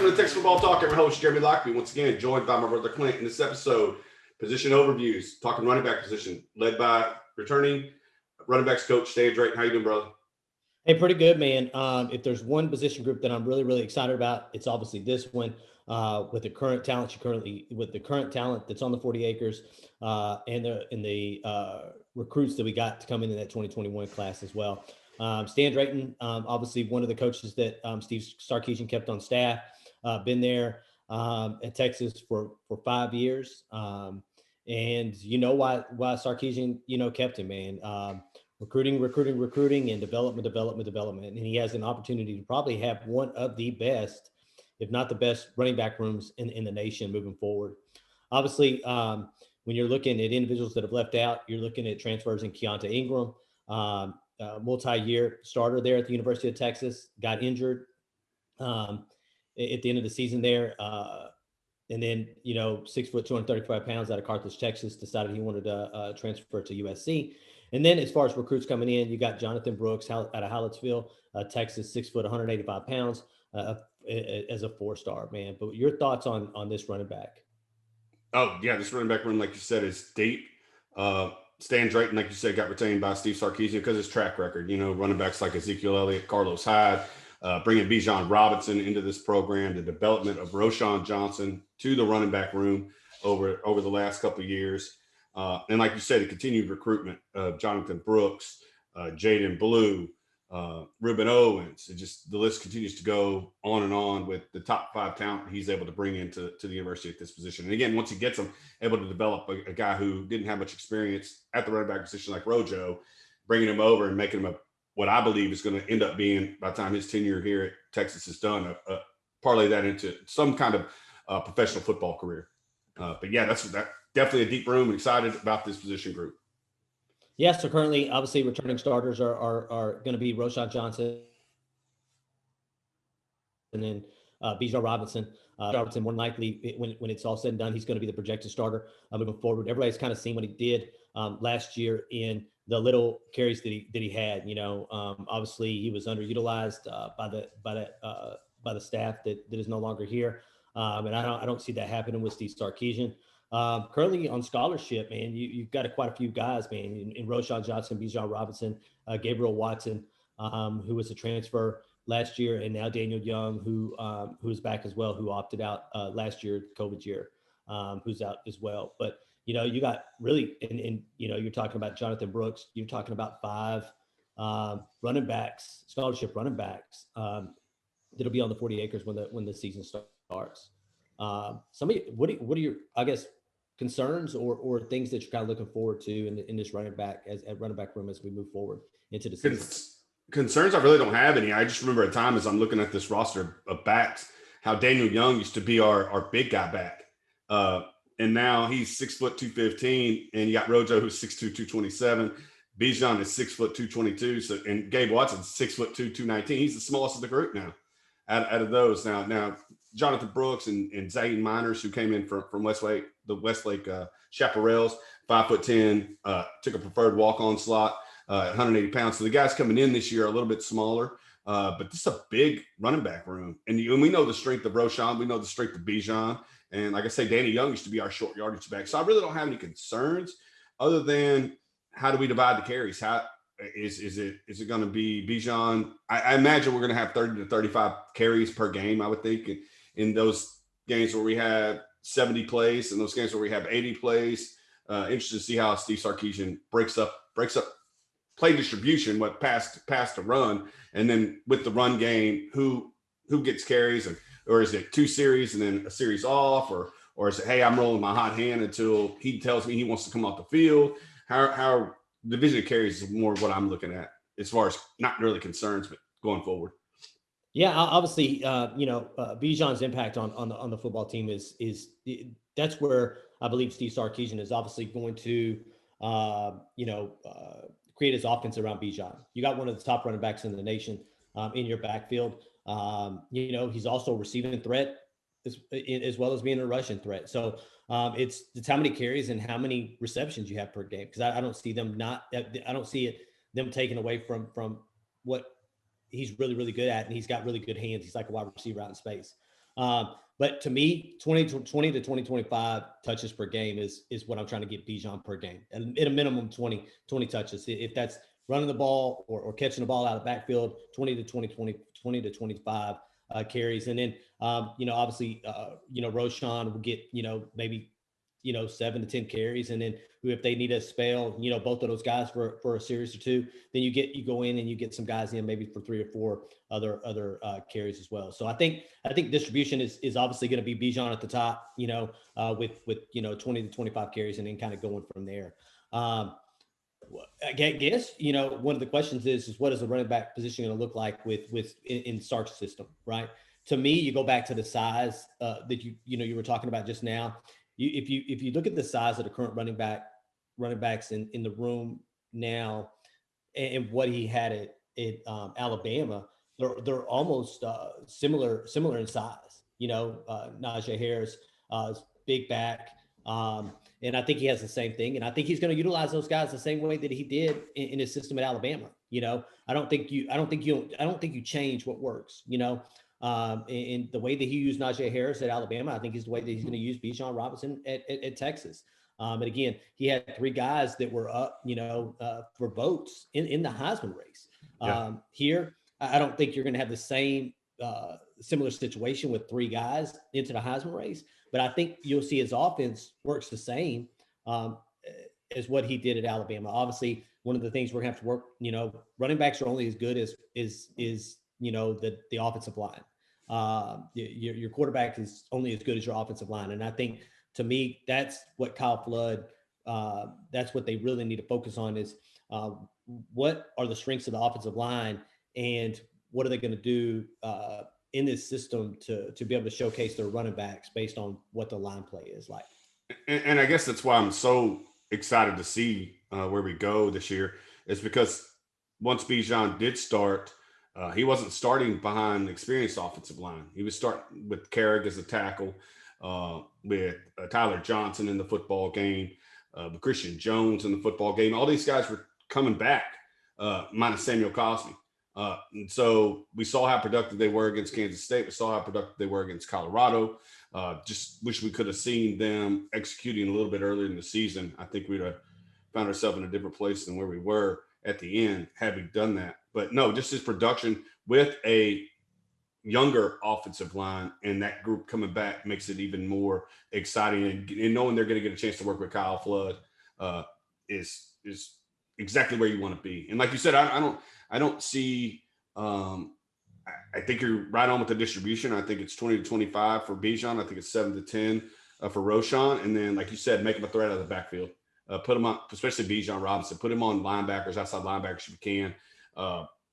welcome to the Texas Football Talk. I'm your host, Jeremy Lockby, once again joined by my brother Clint. In this episode, position overviews, talking running back position, led by returning running backs coach Rojo and Drayton. How you doing, brother? Hey, pretty good, man. If there's one position group that I'm really excited about, it's obviously this one. With the current talent that's on the 40 acres, and the recruits that we got to come in that 2021 class as well. Stan Drayton, obviously one of the coaches that Steve Sarkisian kept on staff, been there at Texas for 5 years. And you know why Sarkisian, kept him, man. Recruiting and development. And he has an opportunity to probably have one of the best, if not the best, running back rooms in the nation moving forward. Obviously, when you're looking at individuals that have left out, you're looking at transfers in Keontae Ingram, multi-year starter there at the University of Texas, got injured at the end of the season there. And then, 6 foot, 235 pounds out of Carthage, Texas, decided he wanted to transfer to USC. And then as far as recruits coming in, you got Jonathan Brooks out of Hallettsville, Texas, 6 foot, 185 pounds as a 4-star, man. But your thoughts on this running back? Oh, yeah, this running back room, like you said, is deep. Stan Drayton, like you said, got retained by Steve Sarkisian because his track record, running backs like Ezekiel Elliott, Carlos Hyde, bringing Bijan Robinson into this program, the development of Roschon Johnson to the running back room over the last couple of years. And like you said, the continued recruitment of Jonathan Brooks, Jaden Blue, Ruben Owens. The list continues to go on and on with the top 5 talent he's able to bring into the university at this position. And again, once he gets them, able to develop a guy who didn't have much experience at the running back position like Rojo, bringing him over and making him what I believe is going to end up being, by the time his tenure here at Texas is done, parlay that into some kind of professional football career. But yeah, that's definitely a deep room. I'm excited about this position group. Yeah, so currently, obviously, returning starters are going to be Roschon Johnson and then Bijan Robinson. Robinson, more than likely, when it's all said and done, he's going to be the projected starter moving forward. Everybody's kind of seen what he did last year in the little carries that he had. Obviously, he was underutilized by the staff that is no longer here, and I don't see that happening with Steve Sarkisian. Currently on scholarship, man, you've got quite a few guys, man, in Roschon Johnson, Bijan Robinson, Gabriel Watson, who was a transfer last year, and now Daniel Young, who's back as well, who opted out last year, COVID year, who's out as well. But, you got really, and you're talking about Jonathan Brooks, you're talking about 5 running backs, scholarship running backs that'll be on the 40 acres when the season starts. What are your, I guess, concerns or things that you're kind of looking forward to in this running back room as we move forward into the season? Concerns, I really don't have any. I just remember a time as I'm looking at this roster of backs, how Daniel Young used to be our big guy back. And now he's 6 foot 215, and you got Rojo who's 6'2", 227. Bijan is 6 foot 222. So, and Gabe Watson's 6 foot 2, 219. He's the smallest of the group now. Out of those now Jonathan Brooks and Zayden Miners, who came in from Westlake Chaparrals, 5'10", took a preferred walk-on slot at 180 pounds. So the guys coming in this year are a little bit smaller, but this is a big running back room. And we know the strength of Roschon. We know the strength of Bijan. And like I say, Danny Young used to be our short yardage back. So I really don't have any concerns other than how do we divide the carries? How is it going to be Bijan? I imagine we're going to have 30 to 35 carries per game, I would think, in those games where we have 70 plays and those games where we have 80 plays. Interested to see how Steve Sarkisian breaks up play distribution, what pass to run, and then with the run game, who gets carries, or is it 2 series and then a series off, or is it, hey, I'm rolling my hot hand until he tells me he wants to come off the field? How division of carries is more what I'm looking at as far as not really concerns, but going forward. Yeah, obviously, Bijan's impact on the football team is that's where I believe Steve Sarkisian is obviously going to, create his offense around Bijan. You got one of the top running backs in the nation in your backfield. He's also a receiving threat as well as being a rushing threat. So it's how many carries and how many receptions you have per game, because I don't see them them taking away from what he's really, really good at, and he's got really good hands. He's like a wide receiver out in space. But to me, 20 to 2025 touches per game is what I'm trying to get Bijan per game. And at a minimum 20 touches. If that's running the ball or catching the ball out of the backfield, 20 to 25 carries. And then, obviously, Roschon will get, maybe, 7 to 10 carries. And then if they need a spell, both of those guys for a series or two, then you go in and you get some guys in maybe for 3 or 4 other carries as well. So I think distribution is obviously going to be Bijan at the top, with 20 to 25 carries and then kind of going from there. I guess, one of the questions is what is the running back position going to look like in Sark's system, right? To me, you go back to the size that you were talking about just now. If you look at the size of the current running backs in the room now and what he had at Alabama, they're almost similar in size. Najee Harris, big back. And I think he has the same thing. And I think he's going to utilize those guys the same way that he did in his system at Alabama. I don't think you change what works, and the way that he used Najee Harris at Alabama, I think is the way that he's going to use Bijan Robinson at Texas. And again, he had 3 guys that were up, for votes in the Heisman race. Here, I don't think you're going to have the same similar situation with 3 guys into the Heisman race, but I think you'll see his offense works the same as what he did at Alabama. Obviously, one of the things we're going to have to work, running backs are only as good as the offensive line. Your quarterback is only as good as your offensive line. And I think, to me, that's what Kyle Flood, that's what they really need to focus on is what are the strengths of the offensive line and what are they going to do in this system to be able to showcase their running backs based on what the line play is like. And I guess that's why I'm so excited to see where we go this year is because once Bijan did start, he wasn't starting behind the experienced offensive line. He was starting with Carrick as a tackle, with Tyler Johnson in the football game, with Christian Jones in the football game. All these guys were coming back, minus Samuel Cosmi. And so we saw how productive they were against Kansas State. We saw how productive they were against Colorado. Just wish we could have seen them executing a little bit earlier in the season. I think we'd have found ourselves in a different place than where we were at the end had we done that. But no, just his production with a younger offensive line and that group coming back makes it even more exciting. And knowing they're going to get a chance to work with Kyle Flood is exactly where you want to be. And like you said, I don't see. I think you're right on with the distribution. I think it's 20 to 25 for Bijan. I think it's 7 to 10 for Roschon. And then, like you said, make him a threat out of the backfield. Put him on, especially Bijan Robinson. Put him on linebackers, outside linebackers if you can,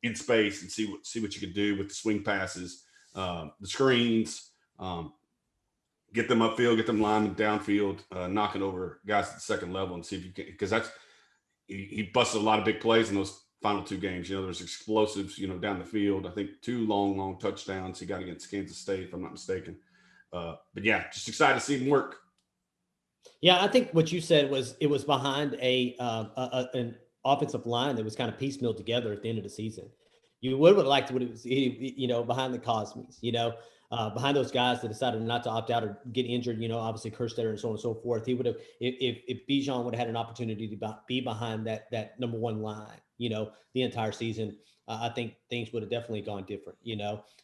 in space, and see what you can do with the swing passes, the screens. Get them upfield, get them linemen downfield, knocking over guys at the second level, and see if you can. Because he busted a lot of big plays in those final 2 games. There's explosives, down the field. I think 2 long touchdowns he got against Kansas State, if I'm not mistaken. But yeah, just excited to see him work. Yeah, I think what you said was it was behind an offensive line that was kind of piecemealed together at the end of the season. You would have liked what it was, behind the Cosmes, behind those guys that decided not to opt out or get injured, obviously Kerstetter and so on and so forth. He would have, if Bijan would have had an opportunity to be behind that number 1 line, the entire season, I think things would have definitely gone different,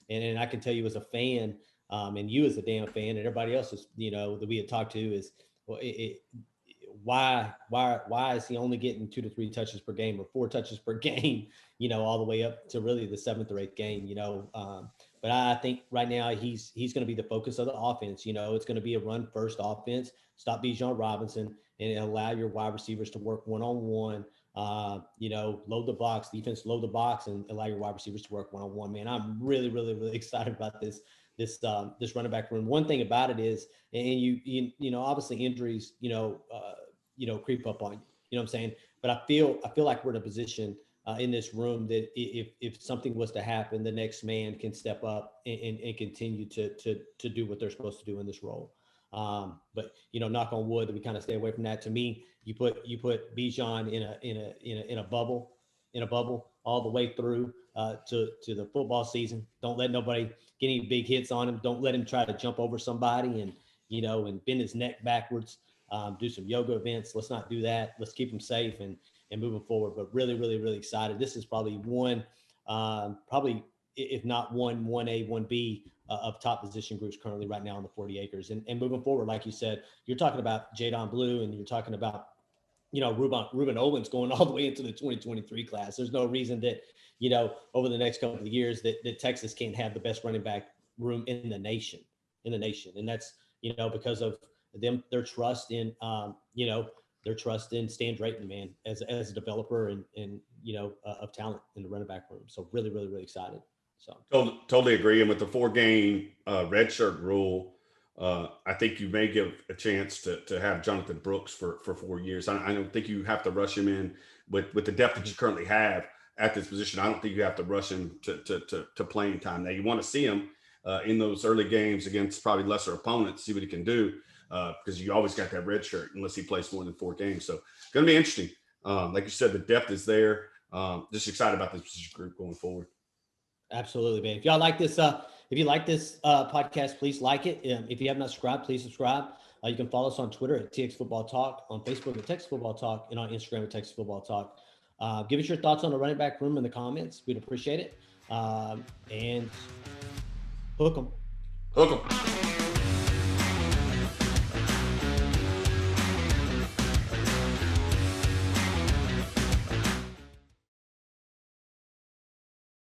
and I can tell you as a fan, and you as a damn fan and everybody else is, that we had talked to is, well, why is he only getting 2 to 3 touches per game or 4 touches per game, all the way up to really the 7th or 8th game, but I think right now he's going to be the focus of the offense. It's going to be a run first offense, stop Bijan Robinson and allow your wide receivers to work one-on-one, load the box, defense load the box and allow your wide receivers to work one-on-one. Man, I'm really, really, really excited about this running back room. One thing about it is, and you obviously injuries, creep up on you, you know what I'm saying? But I feel like we're in a position in this room that if something was to happen, the next man can step up and continue to do what they're supposed to do in this role. But knock on wood that we kind of stay away from that. To me, you put Bijan in a bubble, all the way through to the football season. Don't let nobody get any big hits on him. Don't let him try to jump over somebody and bend his neck backwards. Do some yoga events. Let's not do that. Let's keep him safe and moving forward. But really, really, really excited. This is probably one, probably if not 1A, 1B of top position groups currently right now on the 40 acres. And moving forward, like you said, you're talking about Jadon Blue and you're talking about, Ruben Owens going all the way into the 2023 class. There's no reason that, over the next couple of years that Texas can't have the best running back room in the nation. And that's, because of their trust in, their trust in Stan Drayton, man, as a developer and of talent in the running back room. So really, really, really excited. So totally agree. And with the 4-game redshirt rule, I think you may give a chance to have Jonathan Brooks for 4 years. I don't think you have to rush him in with the depth that you currently have at this position. I don't think you have to rush him to playing time. Now you want to see him in those early games against probably lesser opponents, see what he can do, because you always got that red shirt unless he plays more than 4 games. So it's going to be interesting. Like you said, the depth is there. Just excited about this position group going forward. Absolutely, man. If y'all like this, podcast, please like it. If you have not subscribed, please subscribe. You can follow us on Twitter at TX Football Talk, on Facebook at Texas Football Talk, and on Instagram at Texas Football Talk. Give us your thoughts on the running back room in the comments. We'd appreciate it. And hook 'em. Hook 'em.